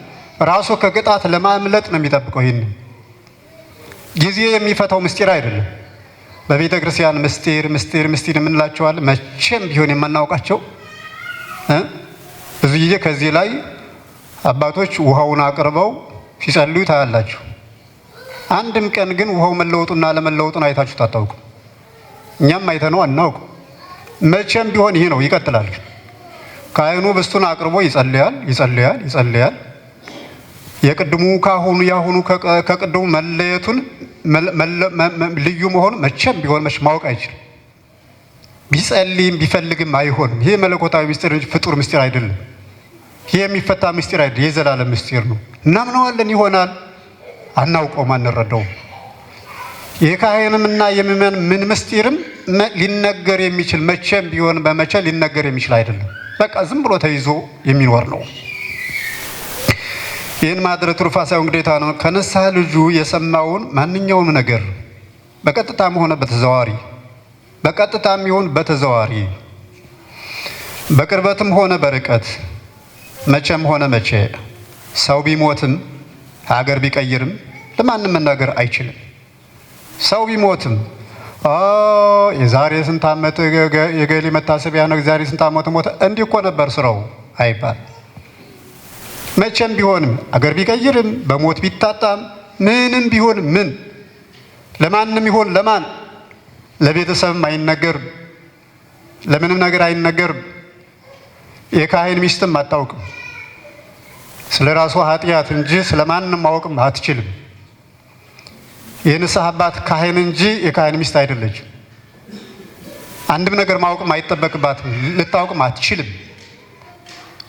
ራሱ ከቅጣት ለማምለጥ ነው የሚጠብቀው። ይህን ጊዜ የሚፈታው ምስጢር አይደለም። በቤተ ክርስቲያን ምስጢር የምንላቸዋል መቼም ቢሆን የማናውቃቸው ብዙ ጊዜ ከዚህ ላይ አባቶች ውሃውን አቅርበው ሲጸልዩ ታያላችሁ። አንድም ቀን ግን ውሃው መለወጡና አለመለወጡን አይታችሁት አታውቁም። እኛም አይተነው አናውቅም። መቼም ቢሆን ይህ ነው፣ ይቀጥላል። ካህኑ ብስቱን አቅርቦ ይጸልያል። የቅድሙ ካሁኑ ያሁኑ ከቅድሙ መለየቱን ልዩ መሆኑ መቼም ቢሆን ማወቅ አይችልም። ቢጸልይም ቢፈልግም አይሆንም። ይሄ መለኮታዊ ምስጢር እንጂ ፍጡር ምስጢር አይደለም። ይሄ የሚፈታ ምስጢር አይደለም፣ የዘላለም ምስጢር ነው። እናምነዋለን፣ ይሆናል፣ አናውቀውም፣ አንረዳውም። የካህንምና የምእመን ምን ምስጢርም ሊነገር የሚችል መቼም ቢሆን በመቼ ሊነገር የሚችል አይደለም። በቃ ዝም ብሎ ተይዞ የሚኖር ነው። ይህን ማድረግ ትሩፋት ሳይሆን ግዴታ ነው። ከንስሐ ልጁ የሰማውን ማንኛውም ነገር በቀጥታም ሆነ በተዘዋዋሪ በቀጥታም ይሁን በተዘዋዋሪ በቅርበትም ሆነ በርቀት መቼም ሆነ መቼ ሰው ቢሞትም ሀገር ቢቀይርም ለማንም መናገር አይችልም። ሰው ቢሞትም የዛሬ ስንት ዓመት የገሌ መታሰቢያ ነው፣ የዛሬ ስንት ዓመት ሞተ፣ እንዲህ እኮ ነበር ስራው አይባል። መቼም ቢሆንም አገር ቢቀይርም በሞት ቢታጣም ምንም ቢሆን ምን ለማንም ይሆን ለማን ለቤተሰብም አይነገርም፣ ለምንም ነገር አይነገርም። የካህን ሚስትም አታውቅም ስለ ራሷ ኃጢአት እንጂ ስለማንም ማወቅም አትችልም። የንስሐ አባት ካህን እንጂ የካህን ሚስት አይደለችም። አንድም ነገር ማወቅም አይጠበቅባትም፣ ልታውቅም አትችልም።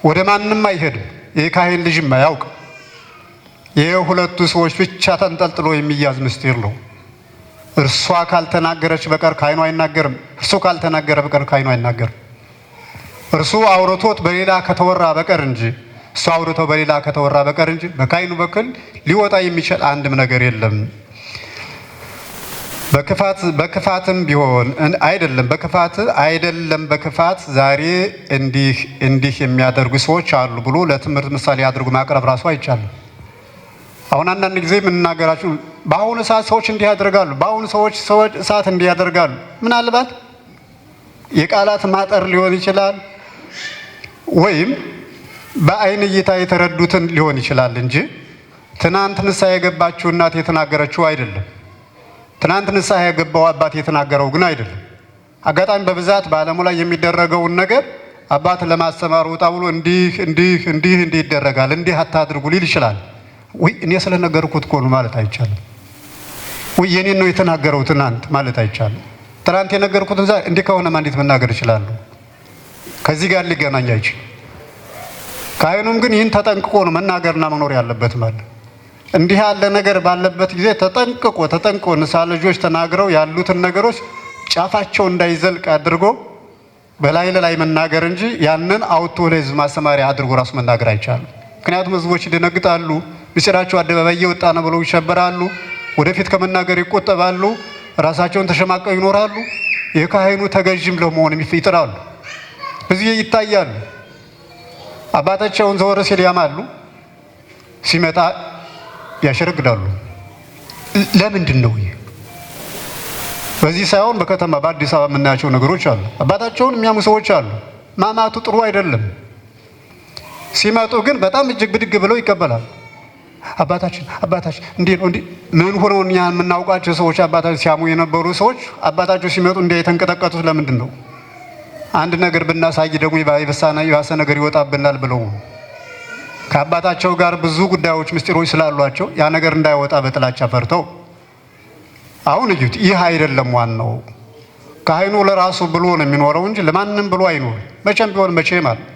ወደ ማንም አይሄድም። የካህን ልጅም አያውቅም። የሁለቱ ሰዎች ብቻ ተንጠልጥሎ የሚያዝ ምስጢር ነው። እርሷ ካልተናገረች በቀር ካህኑ አይናገርም። እርሱ ካልተናገረ በቀር ካህኑ አይናገርም። እርሱ አውርቶት በሌላ ከተወራ በቀር እንጂ እሱ አውርቶ በሌላ ከተወራ በቀር እንጂ በካህኑ በኩል ሊወጣ የሚችል አንድም ነገር የለም። በክፋትም ቢሆን አይደለም በክፋት ዛሬ እንዲህ የሚያደርጉ ሰዎች አሉ ብሎ ለትምህርት ምሳሌ አድርጎ ማቅረብ ራሱ አይቻልም። አሁን አንዳንድ ጊዜ የምንናገራችሁ በአሁኑ ሰዓት ሰዎች እንዲህ ያደርጋሉ፣ በአሁኑ ሰዎች ሰዓት እንዲህ ያደርጋሉ። ምናልባት የቃላት ማጠር ሊሆን ይችላል፣ ወይም በአይን እይታ የተረዱትን ሊሆን ይችላል እንጂ ትናንት ንስሐ የገባችው እናት የተናገረችው አይደለም። ትናንት ንስሐ የገባው አባት የተናገረው ግን አይደለም። አጋጣሚ በብዛት በዓለሙ ላይ የሚደረገውን ነገር አባት ለማስተማር ወጣ ብሎ እንዲህ ይደረጋል እንዲህ አታድርጉ ሊል ይችላል። ወይ እኔ ስለነገርኩት እኮ ነው ማለት አይቻልም። ወይ የኔን ነው የተናገረው ትናንት ማለት አይቻልም። ትናንት የነገርኩትን ዛሬ እንዲህ ከሆነማ እንዴት መናገር ይችላሉ? ከዚህ ጋር ሊገናኝ አይችልም። ካህኑም ግን ይህን ተጠንቅቆ ነው መናገርና መኖር ያለበት ማለት እንዲህ ያለ ነገር ባለበት ጊዜ ተጠንቅቆ ንስሐ ልጆች ተናግረው ያሉትን ነገሮች ጫፋቸው እንዳይዘልቅ አድርጎ በላይ መናገር እንጂ ያንን አውጥቶ ለሕዝብ ማስተማሪያ አድርጎ ራሱ መናገር አይቻልም። ምክንያቱም ሕዝቦች ይደነግጣሉ፣ ምስጢራቸው አደባባይ እየወጣ ነው ብለው ይሸበራሉ፣ ወደፊት ከመናገር ይቆጠባሉ፣ ራሳቸውን ተሸማቀው ይኖራሉ፣ የካህኑ ተገዥም ለመሆን ይጥራሉ። እዚህ ይታያሉ። አባታቸውን ዘወር ሲል ያማሉ፣ ሲመጣ ያሸረግዳሉ። ለምንድን ነው ይህ? በዚህ ሳይሆን በከተማ በአዲስ አበባ የምናያቸው ነገሮች አሉ። አባታቸውን የሚያሙ ሰዎች አሉ። ማማቱ ጥሩ አይደለም። ሲመጡ ግን በጣም እጅግ ብድግ ብለው ይቀበላል። አባታችን እንዲህ ነው እንዲህ ምን ሆነው እኛ የምናውቃቸው ሰዎች አባታቸው ሲያሙ የነበሩ ሰዎች አባታቸው ሲመጡ እንዲህ የተንቀጠቀጡት ለምንድን ነው? አንድ ነገር ብናሳይ ደግሞ የባሰ ነገር ይወጣብናል ብለው ከአባታቸው ጋር ብዙ ጉዳዮች ምስጢሮች ስላሏቸው ያ ነገር እንዳይወጣ በጥላቻ ፈርተው። አሁን እዩት፣ ይህ አይደለም ዋናው። ካህኑ ለራሱ ብሎ ነው የሚኖረው እንጂ ለማንም ብሎ አይኖርም። መቼም ቢሆን መቼ ማለት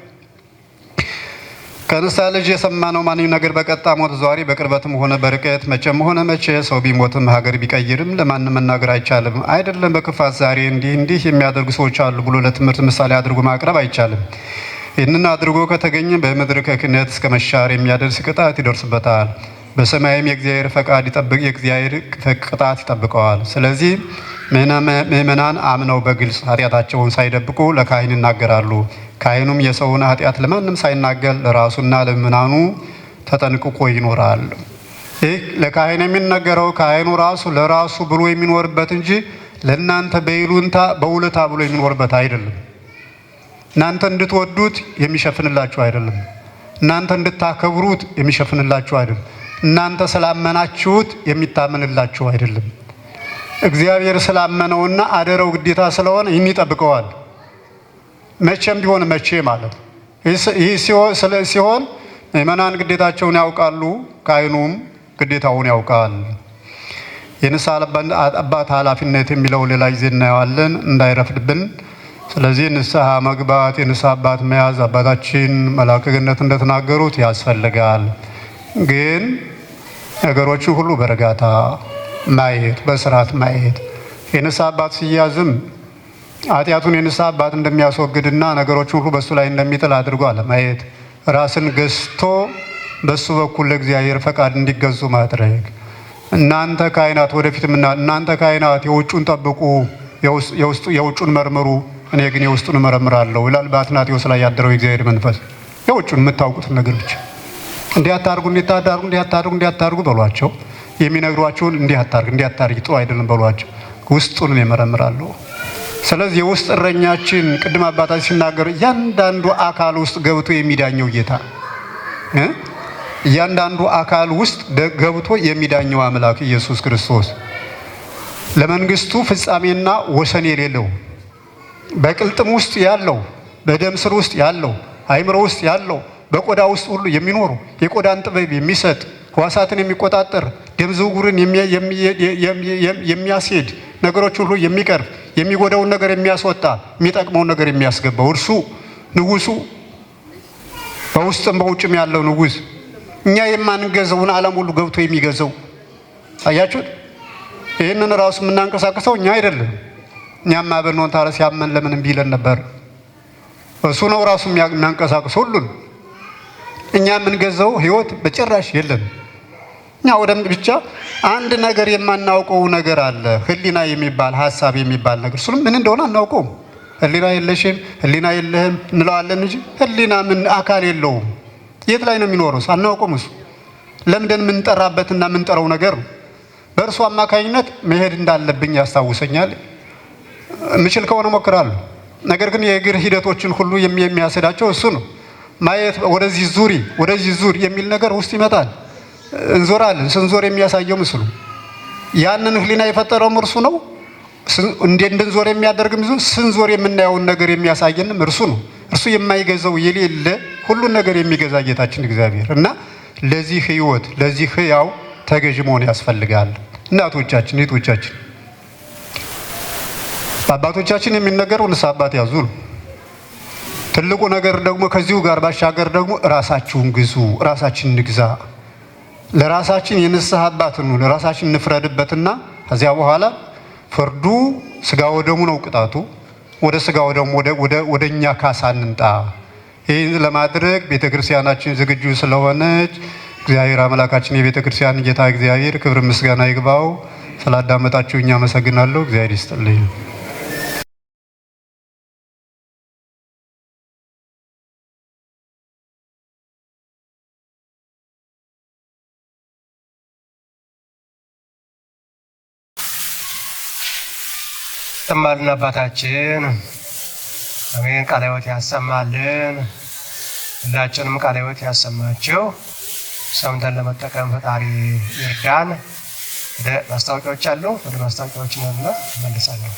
ከንስሐ ልጅ የሰማነው ማንኛውም ነገር በቀጥታ ሞት ዘዋሪ በቅርበትም ሆነ በርቀት መቼም ሆነ መቼ ሰው ቢሞትም ሀገር ቢቀይርም ለማንም መናገር አይቻልም። አይደለም በክፋት ዛሬ እንዲህ የሚያደርጉ ሰዎች አሉ ብሎ ለትምህርት ምሳሌ አድርጎ ማቅረብ አይቻልም። ይህንን አድርጎ ከተገኘ በምድር ከክህነት እስከ መሻር የሚያደርስ ቅጣት ይደርስበታል። በሰማይም የእግዚአብሔር ፈቃድ የእግዚአብሔር ቅጣት ይጠብቀዋል። ስለዚህ ምእመናን አምነው በግልጽ ኃጢአታቸውን ሳይደብቁ ለካህን ይናገራሉ። ካህኑም የሰውን ኃጢአት ለማንም ሳይናገር ለራሱና ለምእመናኑ ተጠንቅቆ ይኖራል። ይህ ለካህን የሚነገረው ካህኑ ራሱ ለራሱ ብሎ የሚኖርበት እንጂ ለእናንተ በይሉንታ በውለታ ብሎ የሚኖርበት አይደለም። እናንተ እንድትወዱት የሚሸፍንላችሁ አይደለም። እናንተ እንድታከብሩት የሚሸፍንላችሁ አይደለም። እናንተ ስላመናችሁት የሚታመንላችሁ አይደለም። እግዚአብሔር ስላመነውና አደረው ግዴታ ስለሆነ ይህን ይጠብቀዋል። መቼም ቢሆን መቼ ማለት ይህ ሲሆን ምእመናን ግዴታቸውን ያውቃሉ፣ ካህኑም ግዴታውን ያውቃል። የንስሐ አባት ኃላፊነት የሚለው ሌላ ጊዜ እናየዋለን እንዳይረፍድብን። ስለዚህ ንስሐ መግባት የንስሐ አባት መያዝ አባታችን መልአከ ገነት እንደተናገሩት ያስፈልጋል። ግን ነገሮችን ሁሉ በእርጋታ ማየት፣ በስርዓት ማየት። የንስሐ አባት ሲያዝም ኃጢአቱን የንስሐ አባት እንደሚያስወግድና ነገሮችን ሁሉ በእሱ ላይ እንደሚጥል አድርጎ አለማየት፣ ራስን ገዝቶ በእሱ በኩል ለእግዚአብሔር ፈቃድ እንዲገዙ ማድረግ። እናንተ ካህናት ወደፊትም እናንተ ካህናት የውጩን ጠብቁ፣ የውጩን መርምሩ፣ እኔ ግን የውስጡን እመረምራለሁ ይላል በአትናቴዎስ ላይ ያደረው የእግዚአብሔር መንፈስ። የውጩን የምታውቁትን ነገር ብቻ እንዲህ አታርጉ በሏቸው። የሚነግሯቸውን እንዲህ አታርግ ጥሩ አይደለም በሏቸው። ውስጡን እመረምራለሁ። ስለዚህ የውስጥ እረኛችን ቅድም አባታችን ሲናገሩ እያንዳንዱ አካል ውስጥ ገብቶ የሚዳኘው ጌታ እያንዳንዱ አካል ውስጥ ገብቶ የሚዳኘው አምላክ ኢየሱስ ክርስቶስ ለመንግስቱ ፍጻሜና ወሰን የሌለው በቅልጥም ውስጥ ያለው በደም ስር ውስጥ ያለው አይምሮ ውስጥ ያለው በቆዳ ውስጥ ሁሉ የሚኖሩ የቆዳን ጥበብ የሚሰጥ ሕዋሳትን የሚቆጣጠር ደም ዝውውርን የሚያስሄድ ነገሮች ሁሉ የሚቀርብ የሚጎዳውን ነገር የሚያስወጣ የሚጠቅመውን ነገር የሚያስገባው እርሱ ንጉሱ በውስጥም በውጭም ያለው ንጉስ እኛ የማንገዛውን ዓለም ሁሉ ገብቶ የሚገዛው አያችሁት? ይህንን ራሱ የምናንቀሳቅሰው እኛ አይደለም። እኛማ በእናንተ ታረስ ያመን ለምን እምቢ ይለን ነበር? እሱ ነው ራሱ የሚያንቀሳቅሰው ሁሉን። እኛ የምንገዛው ህይወት በጭራሽ የለም። እኛ ወደም ብቻ አንድ ነገር የማናውቀው ነገር አለ። ህሊና የሚባል ሐሳብ የሚባል ነገር እሱንም ምን እንደሆነ አናውቀውም። ህሊና የለሽም ህሊና የለህም እንለዋለን እንጂ ህሊና ምን አካል የለውም። የት ላይ ነው የሚኖረው? አናውቀውም። እሱ ለምደን የምንጠራበትና የምንጠራው ነገር ነው። በእርሱ አማካኝነት መሄድ እንዳለብኝ ያስታውሰኛል። ምችል ከሆነ ሞክራለሁ። ነገር ግን የእግር ሂደቶችን ሁሉ የሚያስዳቸው እሱ ነው። ማየት ወደዚህ ዙሪ የሚል ነገር ውስጥ ይመጣል። እንዞራለን። ስንዞር የሚያሳየው ምስሉ ያንን ህሊና የፈጠረውም እርሱ ነው። እንድንዞር የሚያደርግም ስንዞር የምናየውን ነገር የሚያሳየንም እርሱ ነው። እርሱ የማይገዛው የሌለ ሁሉን ነገር የሚገዛ ጌታችን እግዚአብሔር እና ለዚህ ሕይወት ለዚህ ሕያው ተገዥ መሆን ያስፈልጋል። እናቶቻችን እህቶቻችን አባቶቻችን የሚነገረው ንስሐ አባት ያዙ ነው። ትልቁ ነገር ደግሞ ከዚሁ ጋር ባሻገር ደግሞ ራሳችሁን ግዙ፣ ራሳችን ንግዛ፣ ለራሳችን የንስሐ አባት ነው፣ ለራሳችን እንፍረድበትና ከዚያ በኋላ ፍርዱ ስጋው ደሙ ነው ቅጣቱ። ወደ ስጋው ደሙ ወደኛ ካሳ እንንጣ። ይህን ለማድረግ ቤተክርስቲያናችን ዝግጁ ስለሆነች እግዚአብሔር አምላካችን የቤተክርስቲያን ጌታ እግዚአብሔር ክብር ምስጋና ይግባው። ስላዳመጣችሁኝ አመሰግናለሁ። እግዚአብሔር ይስጥልኝ። ተማልና አባታችን አሜን። ቃለ ሕይወት ያሰማልን። ሁላችንም ቃለ ሕይወት ያሰማቸው። ሰምተን ለመጠቀም ፈጣሪ ይርዳን። ወደ ማስታወቂያዎች አሉ። ወደ ማስታወቂያዎች ነው መልሳለሁ።